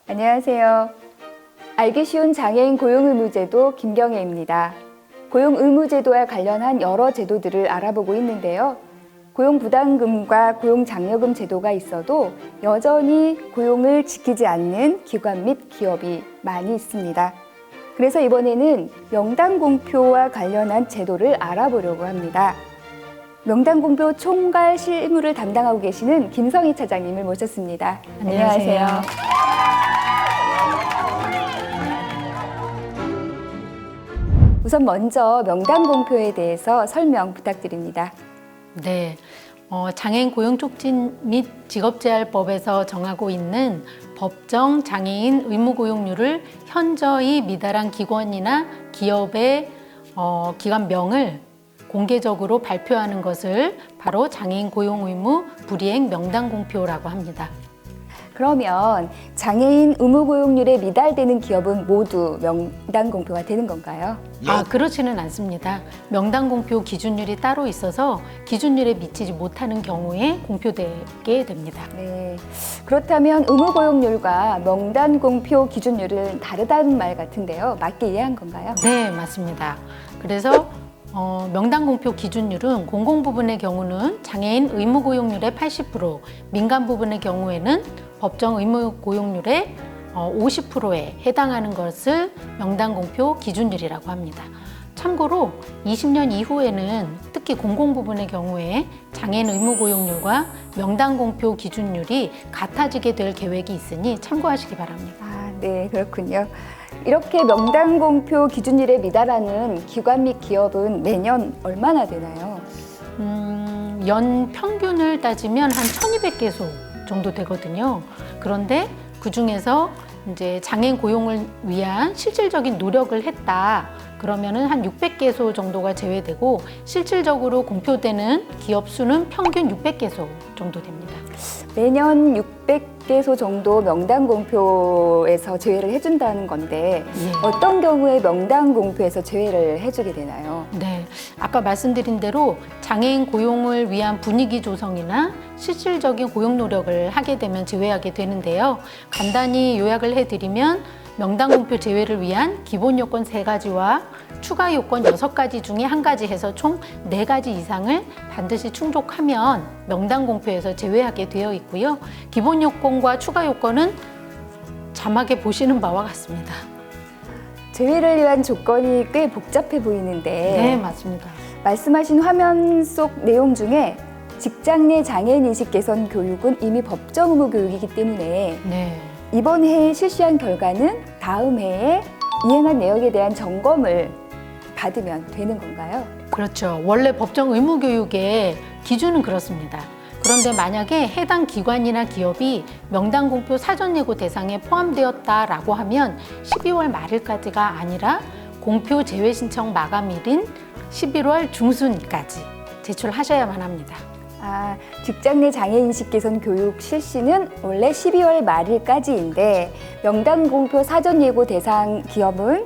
안녕하세요. 알기 쉬운 장애인 고용의무제도 김경애입니다. 고용의무제도와 관련한 여러 제도들을 알아보고 있는데요. 고용부담금과 고용장려금 제도가 있어도 여전히 고용을 지키지 않는 기관 및 기업이 많이 있습니다. 그래서 이번에는 명단공표와 관련한 제도를 알아보려고 합니다. 명단공표 총괄 실무를 담당하고 계시는 김성희 차장님을 모셨습니다. 안녕하세요. 우선 먼저 명단공표에 대해서 설명 부탁드립니다. 네, 장애인 고용촉진 및 직업재활법에서 정하고 있는 법정 장애인 의무고용률을 현저히 미달한 기관이나 기업의 기관명을 공개적으로 발표하는 것을 바로 장애인 고용의무 불이행 명단공표라고 합니다. 그러면 장애인 의무고용률에 미달되는 기업은 모두 명단공표가 되는 건가요? 그렇지는 않습니다. 명단공표 기준율이 따로 있어서 기준율에 미치지 못하는 경우에 공표되게 됩니다. 네. 그렇다면 의무고용률과 명단공표 기준율은 다르다는 말 같은데요. 맞게 이해한 건가요? 네, 맞습니다. 그래서 명단공표 기준율은 공공 부분의 경우는 장애인 의무고용률의 80%, 민간 부분의 경우에는 법정 의무고용률의 50%에 해당하는 것을 명단공표 기준율이라고 합니다. 참고로 20년 이후에는 특히 공공 부분의 경우에 장애인 의무고용률과 명단공표 기준율이 같아지게 될 계획이 있으니 참고하시기 바랍니다. 네, 그렇군요. 이렇게 명단공표 기준율에 미달하는 기관 및 기업은 매년 얼마나 되나요? 연 평균을 따지면 한 1200개소 정도 되거든요. 그런데 그 중에서 이제 장애인 고용을 위한 실질적인 노력을 했다. 그러면은 한 600개소 정도가 제외되고 실질적으로 공표되는 기업 수는 평균 600개소 정도 됩니다. 매년 600개소 정도 명단공표에서 제외를 해준다는 건데 어떤 경우에 명단공표에서 제외를 해주게 되나요? 네, 아까 말씀드린 대로 장애인 고용을 위한 분위기 조성이나 실질적인 고용 노력을 하게 되면 제외하게 되는데요. 간단히 요약을 해드리면 명단공표 제외를 위한 기본 요건 3가지와 추가 요건 6가지 중에 1가지 해서 총 4가지 이상을 반드시 충족하면 명단공표에서 제외하게 되어 있고요. 기본 요건과 추가 요건은 자막에 보시는 바와 같습니다. 제외를 위한 조건이 꽤 복잡해 보이는데 네, 맞습니다. 말씀하신 화면 속 내용 중에 직장 내 장애인 인식 개선 교육은 이미 법정 의무 교육이기 때문에 이번 해에 실시한 결과는 다음 해에 이행한 내역에 대한 점검을 받으면 되는 건가요? 그렇죠. 원래 법정 의무 교육의 기준은 그렇습니다. 그런데 만약에 해당 기관이나 기업이 명단공표 사전 예고 대상에 포함되었다라고 하면 12월 말일까지가 아니라 공표 제외 신청 마감일인 11월 중순까지 제출하셔야만 합니다. 직장 내 장애인 인식 개선 교육 실시는 원래 12월 말일까지인데 명단공표 사전 예고 대상 기업은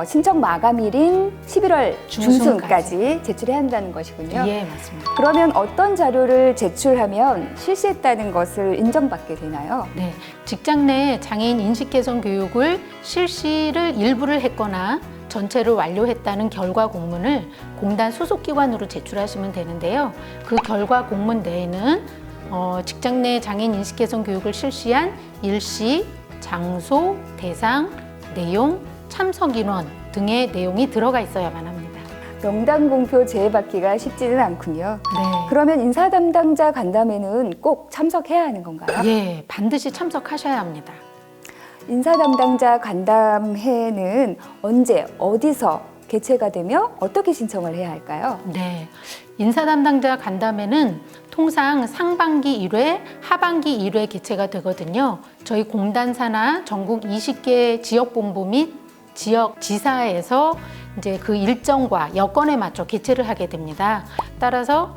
신청 마감일인 11월 중순까지 제출해야 한다는 것이군요. 예, 맞습니다. 그러면 어떤 자료를 제출하면 실시했다는 것을 인정받게 되나요? 네, 직장 내 장애인 인식 개선 교육을 실시를 일부를 했거나 전체를 완료했다는 결과 공문을 공단 소속기관으로 제출하시면 되는데요. 그 결과 공문 내에는 직장 내 장애인 인식 개선 교육을 실시한 일시, 장소, 대상, 내용, 참석 인원 등의 내용이 들어가 있어야만 합니다. 명단공표 제외받기가 쉽지는 않군요. 네. 그러면 인사 담당자 간담회는 꼭 참석해야 하는 건가요? 예, 반드시 참석하셔야 합니다. 인사 담당자 간담회는 언제, 어디서 개최가 되며 어떻게 신청을 해야 할까요? 네, 인사 담당자 간담회는 통상 상반기 1회, 하반기 1회 개최가 되거든요. 저희 공단 산하 전국 20개 지역본부 및 지역 지사에서 이제 그 일정과 여건에 맞춰 개최를 하게 됩니다. 따라서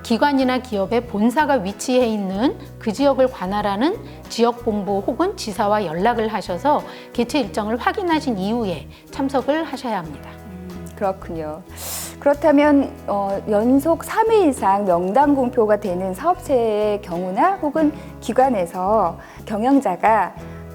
기관이나 기업의 본사가 위치해 있는 그 지역을 관할하는 지역본부 혹은 지사와 연락을 하셔서 개최 일정을 확인하신 이후에 참석을 하셔야 합니다. 그렇군요. 그렇다면 연속 3회 이상 명단 공표가 되는 사업체의 경우나 혹은 기관에서 경영자가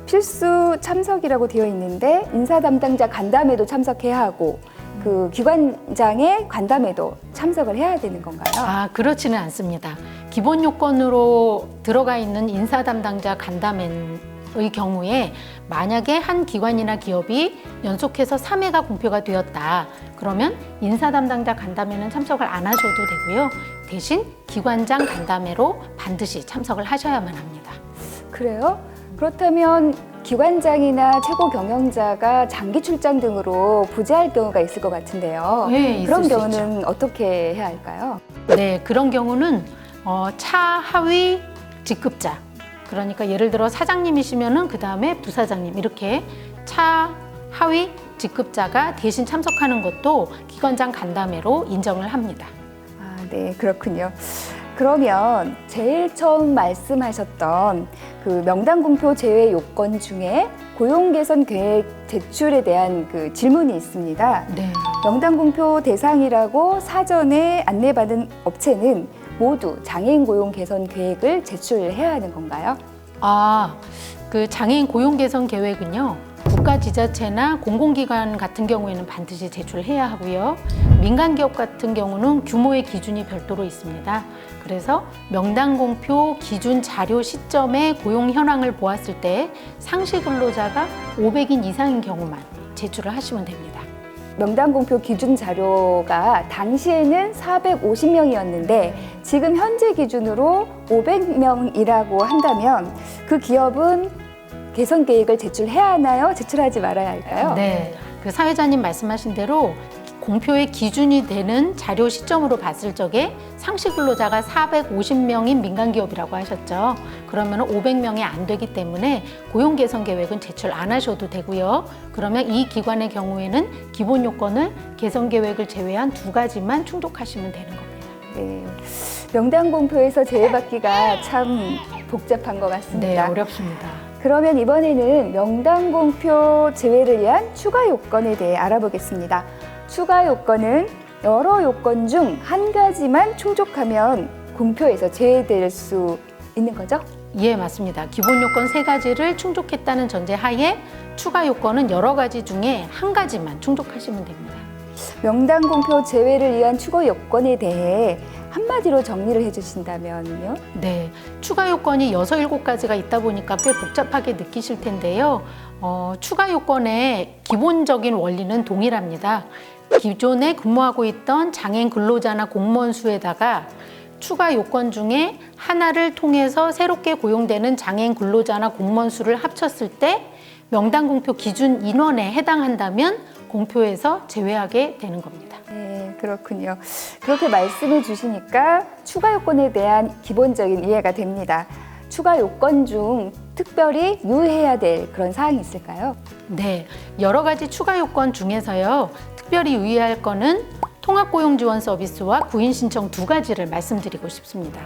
필수 참석이라고 되어 있는데 인사 담당자 간담회도 참석해야 하고 그 기관장의 간담회도 참석을 해야 되는 건가요? 아, 그렇지는 않습니다. 기본 요건으로 들어가 있는 인사 담당자 간담회의 경우에 만약에 한 기관이나 기업이 연속해서 3회가 공표가 되었다. 그러면 인사 담당자 간담회는 참석을 안 하셔도 되고요. 대신 기관장 간담회로 반드시 참석을 하셔야만 합니다. 그래요? 그렇다면 기관장이나 최고 경영자가 장기 출장 등으로 부재할 경우가 있을 것 같은데요. 네, 그런 있을 수 경우는 어떻게 해야 할까요? 네, 그런 경우는 차하위 직급자, 그러니까 예를 들어 사장님이시면은 그 다음에 부사장님 이렇게 차하위 직급자가 대신 참석하는 것도 기관장 간담회로 인정을 합니다. 아, 네, 그렇군요. 그러면 제일 처음 말씀하셨던 그 명단 공표 제외 요건 중에 고용 개선 계획 제출에 대한 그 질문이 있습니다. 네. 명단 공표 대상이라고 사전에 안내받은 업체는 모두 장애인 고용 개선 계획을 제출해야 하는 건가요? 아, 그 장애인 고용 개선 계획은요. 국가지자체나 공공기관 같은 경우에는 반드시 제출해야 하고요. 민간기업 같은 경우는 규모의 기준이 별도로 있습니다. 그래서 명단 공표 기준 자료 시점의 고용 현황을 보았을 때 상시 근로자가 500인 이상인 경우만 제출을 하시면 됩니다. 명단 공표 기준 자료가 당시에는 450명이었는데 지금 현재 기준으로 500명이라고 한다면 그 기업은 개선 계획을 제출해야 하나요? 제출하지 말아야 할까요? 네, 그 사회자님 말씀하신 대로 공표의 기준이 되는 자료 시점으로 봤을 적에 상시 근로자가 450명인 민간기업이라고 하셨죠. 그러면 500명이 안 되기 때문에 고용 개선 계획은 제출 안 하셔도 되고요. 그러면 이 기관의 경우에는 기본 요건을 개선 계획을 제외한 2가지만 충족하시면 되는 겁니다. 네, 명단 공표에서 제외받기가 참 복잡한 것 네, 같습니다. 어렵습니다. 그러면 이번에는 명단 공표 제외를 위한 추가 요건에 대해 알아보겠습니다. 추가 요건은 여러 요건 중 한 가지만 충족하면 공표에서 제외될 수 있는 거죠? 예, 맞습니다. 기본 요건 3가지를 충족했다는 전제 하에 추가 요건은 여러 가지 중에 한 가지만 충족하시면 됩니다. 명단 공표 제외를 위한 추가 요건에 대해 한마디로 정리를 해주신다면요? 네, 추가 요건이 6, 7가지가 있다 보니까 꽤 복잡하게 느끼실 텐데요. 추가 요건의 기본적인 원리는 동일합니다. 기존에 근무하고 있던 장애인 근로자나 공무원 수에다가 추가 요건 중에 하나를 통해서 새롭게 고용되는 장애인 근로자나 공무원 수를 합쳤을 때 명단 공표 기준 인원에 해당한다면 공표에서 제외하게 되는 겁니다. 네, 그렇군요. 그렇게 말씀해 주시니까 추가 요건에 대한 기본적인 이해가 됩니다. 추가 요건 중 특별히 유의해야 될 그런 사항이 있을까요? 네, 여러 가지 추가 요건 중에서요. 특별히 유의할 거는 통합고용지원 서비스와 구인 신청 2가지를 말씀드리고 싶습니다.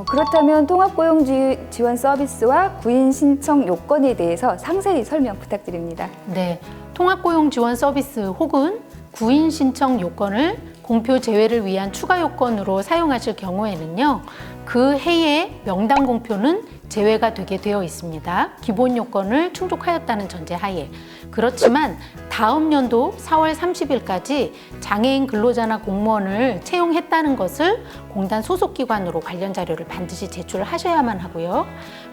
그렇다면 통합고용지원 서비스와 구인 신청 요건에 대해서 상세히 설명 부탁드립니다. 네, 통합고용지원 서비스 혹은 구인 신청 요건을 공표 제외를 위한 추가 요건으로 사용하실 경우에는요. 그 해의 명단 공표는 제외가 되게 되어 있습니다. 기본 요건을 충족하였다는 전제 하에. 그렇지만 다음 연도 4월 30일까지 장애인 근로자나 공무원을 채용했다는 것을 공단 소속기관으로 관련 자료를 반드시 제출하셔야만 하고요.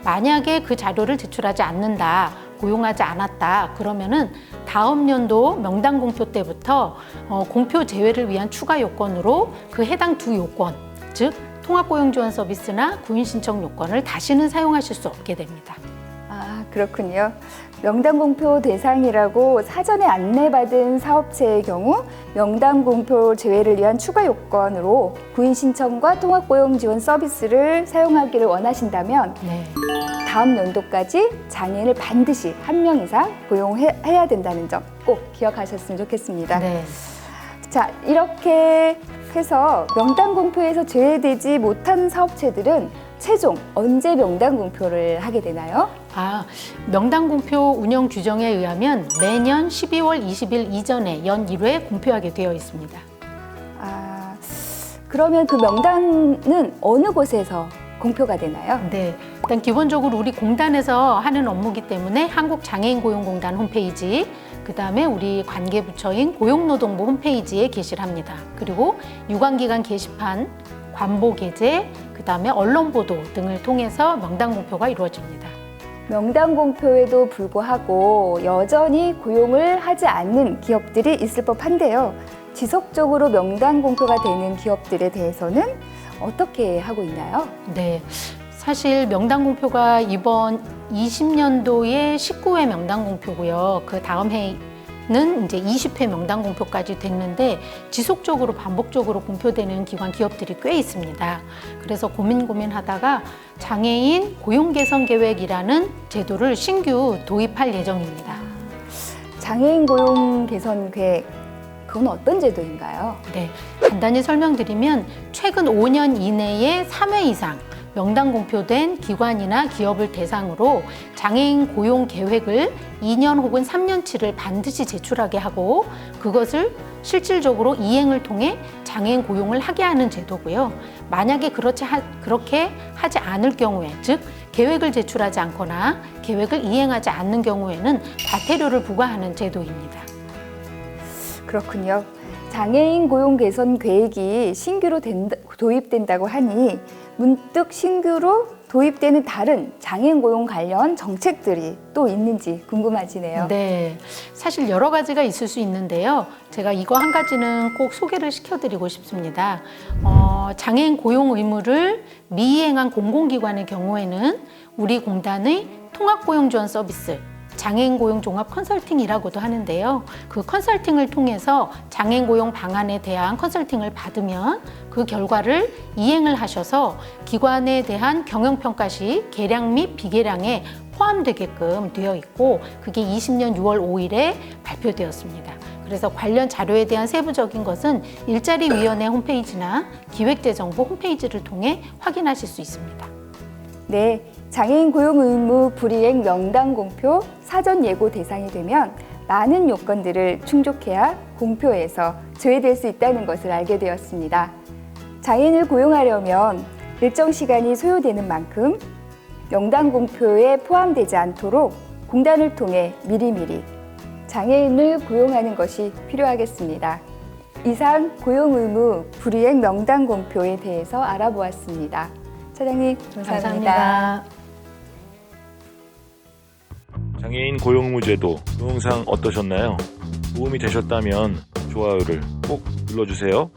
만약에 그 자료를 제출하지 않는다, 고용하지 않았다 그러면은 다음 연도 명단 공표 때부터 공표 제외를 위한 추가 요건으로 그 해당 2 요건, 즉 통합고용지원 서비스나 구인 신청 요건을 다시는 사용하실 수 없게 됩니다. 아, 그렇군요. 명단 공표 대상이라고 사전에 안내받은 사업체의 경우 명단 공표 제외를 위한 추가 요건으로 구인 신청과 통합고용지원 서비스를 사용하기를 원하신다면 네. 다음 연도까지 장애인을 반드시 1명 이상 고용해야 된다는 점 꼭 기억하셨으면 좋겠습니다. 네. 자, 이렇게 해서 명단 공표에서 제외되지 못한 사업체들은 최종 언제 명단 공표를 하게 되나요? 명단 공표 운영 규정에 의하면 매년 12월 20일 이전에 연 1회 공표하게 되어 있습니다. 그러면 그 명단은 어느 곳에서 공표가 되나요? 네, 일단 기본적으로 우리 공단에서 하는 업무이기 때문에 한국장애인고용공단 홈페이지, 그다음에 우리 관계부처인 고용노동부 홈페이지에 게시를 합니다. 그리고 유관기관 게시판, 관보 게재, 그다음에 언론 보도 등을 통해서 명단 공표가 이루어집니다. 명단 공표에도 불구하고 여전히 고용을 하지 않는 기업들이 있을 법한데요. 지속적으로 명단 공표가 되는 기업들에 대해서는 어떻게 하고 있나요? 네, 사실 명단 공표가 이번 20년도에 19회 명단 공표고요. 그 다음 해는 이제 20회 명단 공표까지 됐는데 지속적으로 반복적으로 공표되는 기관 기업들이 꽤 있습니다. 그래서 고민하다가 장애인 고용 개선 계획이라는 제도를 신규 도입할 예정입니다. 장애인 고용 개선 계획, 그건 어떤 제도인가요? 네, 간단히 설명드리면 최근 5년 이내에 3회 이상 명단 공표된 기관이나 기업을 대상으로 장애인 고용 계획을 2년 혹은 3년치를 반드시 제출하게 하고 그것을 실질적으로 이행을 통해 장애인 고용을 하게 하는 제도고요. 만약에 그렇게 하지 않을 경우에, 즉 계획을 제출하지 않거나 계획을 이행하지 않는 경우에는 과태료를 부과하는 제도입니다. 그렇군요. 장애인 고용 개선 계획이 신규로 도입된다고 하니 문득 신규로 도입되는 다른 장애인 고용 관련 정책들이 또 있는지 궁금해지네요. 네, 사실 여러 가지가 있을 수 있는데요. 제가 이거 한 가지는 꼭 소개를 시켜드리고 싶습니다. 장애인 고용 의무를 미이행한 공공기관의 경우에는 우리 공단의 통합고용지원 서비스, 장애인 고용 종합 컨설팅이라고도 하는데요. 그 컨설팅을 통해서 장애인 고용 방안에 대한 컨설팅을 받으면 그 결과를 이행을 하셔서 기관에 대한 경영평가 시 계량 및 비계량에 포함되게끔 되어 있고 그게 20년 6월 5일에 발표되었습니다. 그래서 관련 자료에 대한 세부적인 것은 일자리위원회 홈페이지나 기획재정부 홈페이지를 통해 확인하실 수 있습니다. 네, 장애인 고용 의무 불이행 명단 공표 사전 예고 대상이 되면 많은 요건들을 충족해야 공표에서 제외될 수 있다는 것을 알게 되었습니다. 장애인을 고용하려면 일정 시간이 소요되는 만큼 명단 공표에 포함되지 않도록 공단을 통해 미리미리 장애인을 고용하는 것이 필요하겠습니다. 이상 고용 의무 불이행 명단 공표에 대해서 알아보았습니다. 차장님, 감사합니다. 장애인 고용의무제도 동영상 어떠셨나요? 도움이 되셨다면 좋아요를 꼭 눌러주세요.